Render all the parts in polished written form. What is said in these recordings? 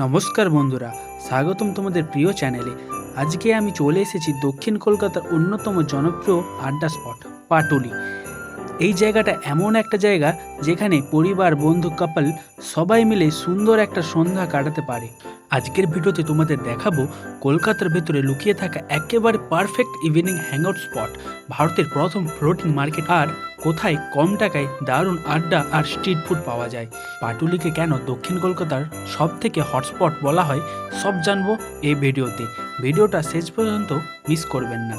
নমস্কার বন্ধুরা, স্বাগতম তোমাদের প্রিয় চ্যানেলে। আজকে আমি চলে এসেছি দক্ষিণ কলকাতার অন্যতম জনপ্রিয় আড্ডা স্পট পাটুলি। এই জায়গাটা এমন একটা জায়গা যেখানে পরিবার, বন্ধু, কাপল সবাই মিলে সুন্দর একটা সন্ধ্যা কাটাতে পারে। আজকের ভিডিওতে তোমাদের দেখাবো কলকাতার ভেতরে লুকিয়ে থাকা একেবারে পারফেক্ট ইভিনিং হ্যাংআউট স্পট, ভারতের প্রথম ফ্লোটিং মার্কেট, আর কোথায় কম টাকায় দারুণ আড্ডা আর স্ট্রিট ফুড পাওয়া যায়। পাটুলিকে কেন দক্ষিণ কলকাতার সব থেকে হটস্পট বলা হয় সব জানবো এই ভিডিওতে। ভিডিওটা শেষ পর্যন্ত মিস করবেন না।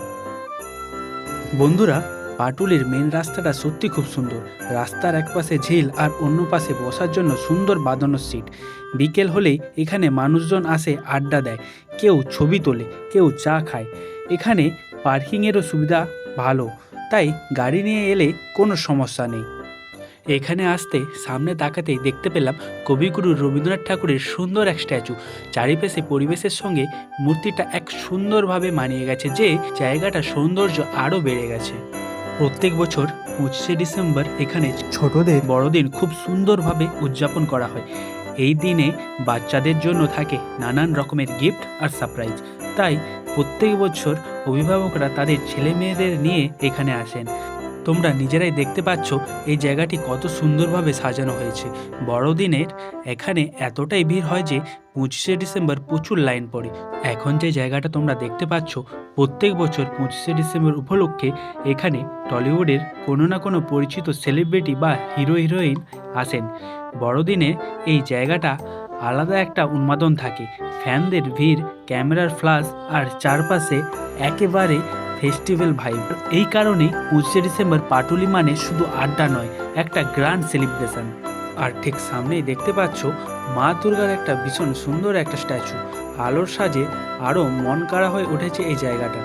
বন্ধুরা, পাটুলির মেন রাস্তাটা সত্যি খুব সুন্দর। রাস্তার এক পাশে ঝিল আর অন্য পাশে বসার জন্য সুন্দর বাঁধানো সিট। বিকেল হলেই এখানে মানুষজন আসে, আড্ডা দেয়, কেউ ছবি তোলে, কেউ চা খায়। এখানে পার্কিংয়েরও সুবিধা ভালো, তাই গাড়ি নিয়ে এলে কোনো সমস্যা নেই। এখানে আসতে সামনে তাকাতেই দেখতে পেলাম কবিগুরু রবীন্দ্রনাথ ঠাকুরের সুন্দর এক স্ট্যাচু। চারিপাশে পরিবেশের সঙ্গে মূর্তিটা এক সুন্দরভাবে মানিয়ে গেছে, যে জায়গাটা সৌন্দর্য আরও বেড়ে গেছে। প্রত্যেক বছর 25শে ডিসেম্বর এখানে ছোটদের বড়দিন খুব সুন্দরভাবে উদযাপন করা হয়। এই দিনে বাচ্চাদের জন্য থাকে নানান রকমের গিফট আর সারপ্রাইজ। তাই প্রত্যেক বছর অভিভাবকরা তাদের ছেলে মেয়েদের নিয়ে এখানে আসেন। তোমরা নিজেরাই দেখতে পাচ্ছ এই জায়গাটি কত সুন্দরভাবে সাজানো হয়েছে। বড়দিনের এখানে এতটাই ভিড় হয় যে 25শে ডিসেম্বর প্রচুর লাইন পড়ে। এখন যে জায়গাটা তোমরা দেখতে পাচ্ছ, প্রত্যেক বছর 25শে ডিসেম্বর উপলক্ষে এখানে টলিউডের কোনো না কোনো পরিচিত সেলিব্রিটি বা হিরো হিরোইন আসেন। বড়দিনে এই জায়গাটা আলাদা একটা উন্মাদন থাকে। ফ্যানদের ভিড়, ক্যামেরার ফ্লাশ আর চারপাশে একেবারে ফেস্টিভ্যাল ভাইব। এই কারণেই 25শে ডিসেম্বর পাটুলি মানে শুধু আড্ডা নয়, একটা গ্র্যান্ড সেলিব্রেশন। আর ঠিক সামনেই দেখতে পাচ্ছ মা দুর্গার একটা ভীষণ সুন্দর একটা স্ট্যাচু। আলোর সাজে আরও মন কাড়া হয়ে উঠেছে এই জায়গাটা।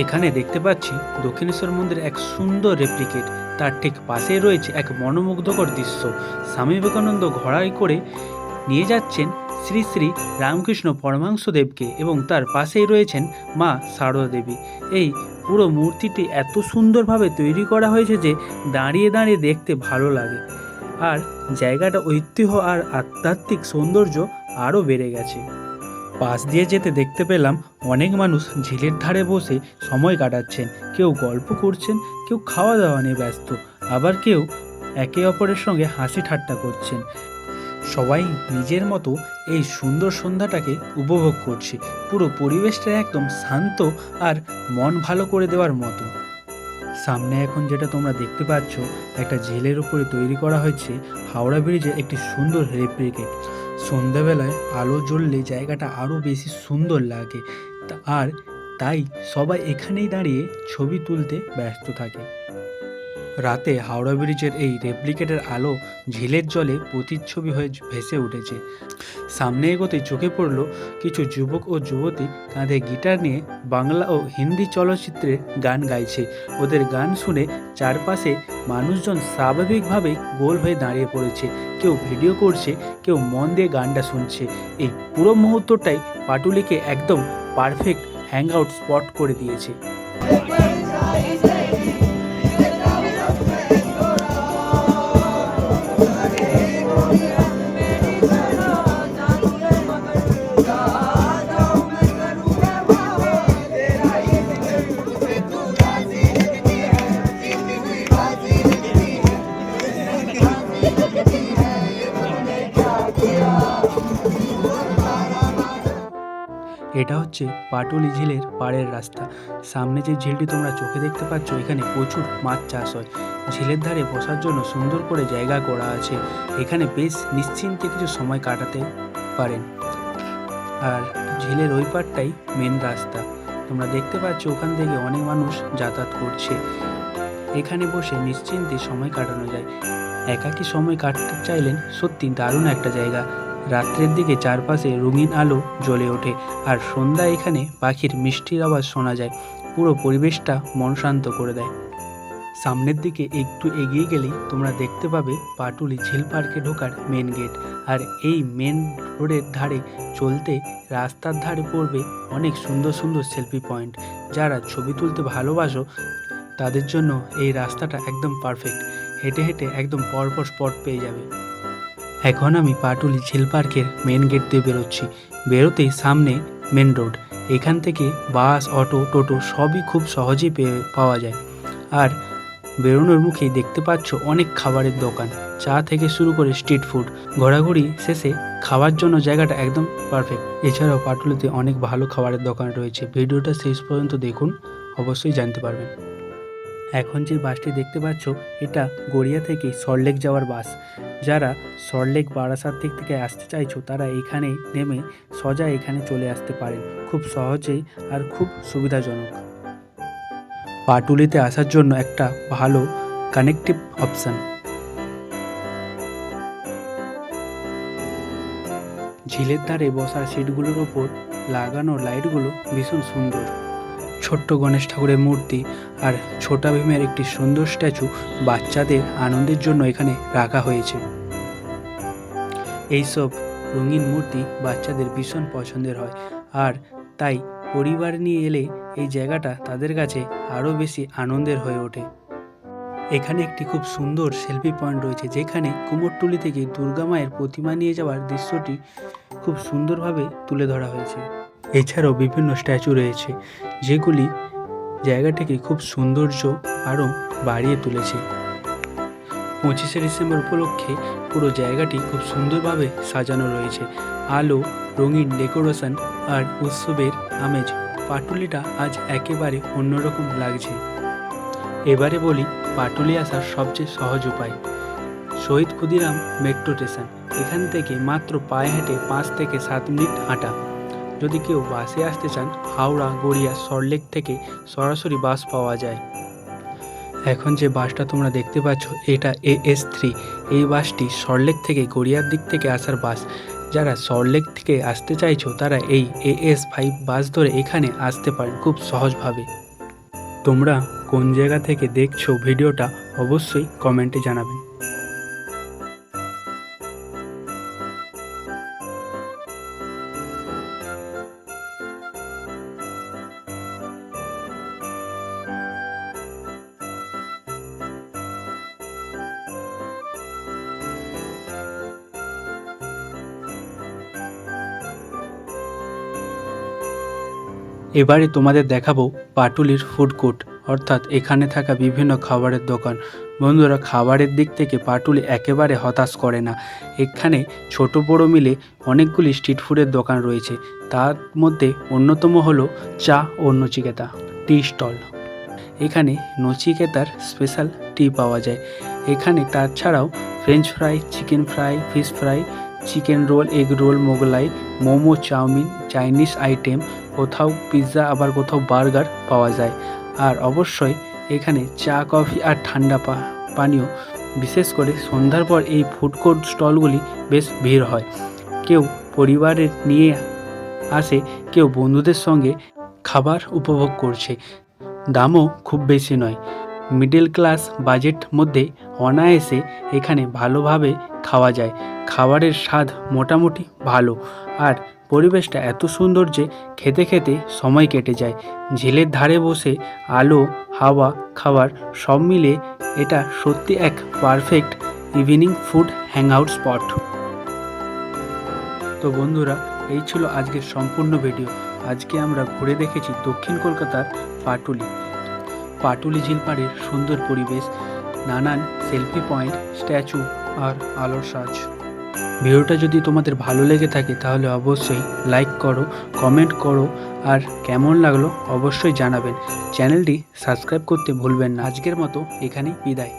এখানে দেখতে পাচ্ছি দক্ষিণেশ্বর মন্দির এক সুন্দর রেপ্লিকেট। তার ঠিক পাশেই রয়েছে এক মনোমুগ্ধকর দৃশ্য। স্বামী বিবেকানন্দ ঘোড়ায় করে নিয়ে যাচ্ছেন শ্রী শ্রী রামকৃষ্ণ পরমহংসদেবকে, এবং তার পাশেই রয়েছেন মা সারদা দেবী। এই পুরো মূর্তিটি এত সুন্দরভাবে তৈরি করা হয়েছে যে দাঁড়িয়ে দাঁড়িয়ে দেখতে ভালো লাগে, আর জায়গাটা ঐতিহ্য আর আধ্যাত্মিক সৌন্দর্য আরও বেড়ে গেছে। পাশ দিয়ে যেতে দেখতে পেলাম অনেক মানুষ ঝিলের ধারে বসে সময় কাটাচ্ছেন। কেউ গল্প করছেন, কেউ খাওয়া দাওয়া নিয়ে ব্যস্ত, আবার কেউ একে অপরের সঙ্গে হাসি ঠাট্টা করছেন। সবাই নিজের মতো এই সুন্দর সন্ধ্যাটাকে উপভোগ করছে। পুরো পরিবেশটা একদম শান্ত আর মন ভালো করে দেওয়ার মতো। সামনে এখন যেটা তোমরা দেখতে পাচ্ছ, একটা ঝিলের উপরে তৈরি করা হয়েছে হাওড়া ব্রিজের একটি সুন্দর রেপ্লিকেট। সন্ধ্যাবেলায় আলো জ্বললে জায়গাটা আরও বেশি সুন্দর লাগে, আর তাই সবাই এখানেই দাঁড়িয়ে ছবি তুলতে ব্যস্ত থাকে। রাতে হাওড়া ব্রিজের এই রেপ্লিকেটের আলো ঝিলের জলে প্রতিচ্ছবি হয়ে ভেসে উঠেছে। সামনে এগোতে চোখে পড়ল কিছু যুবক ও যুবতী কাঁধে গিটার নিয়ে বাংলা ও হিন্দি চলচ্চিত্রের গান গাইছে। ওদের গান শুনে চারপাশে মানুষজন স্বাভাবিকভাবেই গোল হয়ে দাঁড়িয়ে পড়েছে। কেউ ভিডিও করছে, কেউ মন দিয়ে গানটা শুনছে। এই পুরো মুহূর্তটাই পাটুলিকে একদম পারফেক্ট হ্যাংআউট স্পট করে দিয়েছে। এটা হচ্ছে পাটুলি ঝিলের পাড়ের রাস্তা। সামনে যে ঝিলটি তোমরা চোখে দেখতে পাচ্ছ, এখানে প্রচুর মাছ চাষ হয়। ঝিলের ধারে বসার জন্য সুন্দর করে জায়গা করা আছে। এখানে বেশ নিশ্চিন্তে কিছু সময় কাটাতে পারেন। আর ঝিলের ওই পাড়টাই মেন রাস্তা। তোমরা দেখতে পাচ্ছ ওখান থেকে অনেক মানুষ যাতায়াত করছে। এখানে বসে নিশ্চিন্তে সময় কাটানো যায়। একাকী সময় কাটাতে চাইলেন সত্যি দারুণ একটা জায়গা। রাত্রের দিকে চারপাশে রঙিন আলো জ্বলে ওঠে, আর সন্ধ্যা এখানে পাখির মিষ্টির আওয়াজ শোনা যায়। পুরো পরিবেশটা মন শান্ত করে দেয়। সামনের দিকে একটু এগিয়ে গেলেই তোমরা দেখতে পাবে পাটুলি ঝিল পার্কে ঢোকার মেন গেট। আর এই মেন রোডের ধারে চলতে রাস্তার ধারে পড়বে অনেক সুন্দর সুন্দর সেলফি পয়েন্ট। যারা ছবি তুলতে ভালোবাসো তাদের জন্য এই রাস্তাটা একদম পারফেক্ট। হেঁটে হেঁটে একদম পরপর স্পট পেয়ে যাবে। এখন আমি পাটুলি ঝিল পার্কের মেন গেট দিয়ে বেরোচ্ছি। বেরোতেই সামনে মেন রোড। এখান থেকে বাস, অটো, টোটো সবই খুব সহজেই পাওয়া যায়। আর বেরোনোর মুখেই দেখতে পাচ্ছ অনেক খাবারের দোকান, চা থেকে শুরু করে স্ট্রিট ফুড। ঘোরাঘুরি শেষে খাওয়ার জন্য জায়গাটা একদম পারফেক্ট। এছাড়াও পাটুলিতে অনেক ভালো খাবারের দোকান রয়েছে। ভিডিওটা শেষ পর্যন্ত দেখুন, অবশ্যই জানতে পারবেন। এখন যে বাসটি দেখতে পাচ্ছ এটা গড়িয়া থেকে সল্টলেক যাওয়ার বাস। যারা সল্টলেক বারাসাত দিক থেকে আসতে চাইছো তারা এখানে নেমে সোজা এখানে চলে আসতে পারেন, খুব সহজেই আর খুব সুবিধাজনক। পাটুলিতে আসার জন্য একটা ভালো কানেক্টিভ অপশান। ঝিলের ধারে বসার সিটগুলোর ওপর লাগানো লাইটগুলো ভীষণ সুন্দর। ছোট্ট গণেশ ঠাকুরের মূর্তি আর ছোটা ভীমের একটি সুন্দর স্ট্যাচু বাচ্চাদের আনন্দের জন্য এখানে রাখা হয়েছে। এইসব রঙিন মূর্তি বাচ্চাদের ভীষণ পছন্দের হয়, আর তাই পরিবার নিয়ে এলে এই জায়গাটা তাদের কাছে আরও বেশি আনন্দের হয়ে ওঠে। এখানে একটি খুব সুন্দর সেলফি পয়েন্ট রয়েছে, যেখানে কুমোরটুলি থেকে দুর্গা মায়ের প্রতিমা নিয়ে যাওয়ার দৃশ্যটি খুব সুন্দরভাবে তুলে ধরা হয়েছে। এছাড়াও বিভিন্ন স্ট্যাচু রয়েছে, যেগুলি জায়গাটিকে খুব সৌন্দর্য আরও বাড়িয়ে তুলেছে। 25শে ডিসেম্বর উপলক্ষে পুরো জায়গাটি খুব সুন্দরভাবে সাজানো রয়েছে। আলো, রঙিন ডেকোরেশন আর উৎসবের আমেজ পাটুলিটা আজ একেবারে অন্যরকম লাগছে। এবারে বলি পাটুলি আসার সবচেয়ে সহজ উপায়। শহীদ ক্ষুদিরাম মেট্রো স্টেশন, এখান থেকে মাত্র পায়ে হেঁটে 5 থেকে 7 মিনিট হাঁটা। যদি কেউ বাসে আসতে চান, হাওড়া, গড়িয়া, সল্টলেক থেকে সরাসরি বাস পাওয়া যায়। এখন যে বাসটা তোমরা দেখতে পাচ্ছ এটা AS3। এই বাসটি সল্টলেক থেকে গড়িয়ার দিক থেকে আসার বাস। যারা সল্টলেক থেকে আসতে চাইছো তারা এই AS5 বাস ধরে এখানে আসতে পারেন খুব সহজভাবে। তোমরা কোন জায়গা থেকে দেখছো ভিডিওটা অবশ্যই কমেন্টে জানাবেন। এবারে তোমাদের দেখাবো পাটুলির ফুড কোর্ট, অর্থাৎ এখানে থাকা বিভিন্ন খাবারের দোকান। বন্ধুরা, খাবারের দিক থেকে পাটুলি একেবারে হতাশ করে না। এখানে ছোট বড় মিলে অনেকগুলি স্ট্রিট ফুডের দোকান রয়েছে। তার মধ্যে অন্যতম হলো চা ও নচিকেতা টি স্টল। এখানে নচিকেতার স্পেশাল টি পাওয়া যায়। এখানে তাছাড়াও French fry, chicken fry, fish fry, chicken roll, egg roll, Mughlai, momo, chow mein, Chinese item, কোথাও পিৎজা, আবার কোথাও বার্গার পাওয়া যায়। আর অবশ্যই এখানে চা, কফি আর ঠান্ডা পানীয়। বিশেষ করে সন্ধ্যার পর এই ফুড কোর্ট স্টলগুলি বেশ ভিড় হয়। কেউ পরিবারের নিয়ে আসে, কেউ বন্ধুদের সঙ্গে খাবার উপভোগ করছে। দামও খুব বেশি নয়, মিডল ক্লাস বাজেট মধ্যে অনায়াসে এখানে ভালোভাবে খাওয়া যায়। খাবারের স্বাদ মোটামুটি ভালো, আর পরিবেশটা এত সুন্দর যে খেতে খেতে সময় কেটে যায়। ঝিলের ধারে বসে আলো, হাওয়া, খাবার সব মিলে এটা সত্যি এক perfect evening food hangout spot. তো বন্ধুরা, এই ছিল আজকের সম্পূর্ণ ভিডিও। আজকে আমরা ঘুরে দেখেছি দক্ষিণ কলকাতার পাটুলি ঝিল পাড়ের সুন্দর পরিবেশ, নানান সেলফি পয়েন্ট, স্ট্যাচু আর আলোর সাজ। ভিডিওটা যদি তোমাদের ভালো লেগে থাকে তাহলে অবশ্যই লাইক করো, কমেন্ট করো, আর কেমন লাগলো অবশ্যই জানাবেন। চ্যানেলটি সাবস্ক্রাইব করতে ভুলবেন না। আজকের মতো এখানেই বিদায়।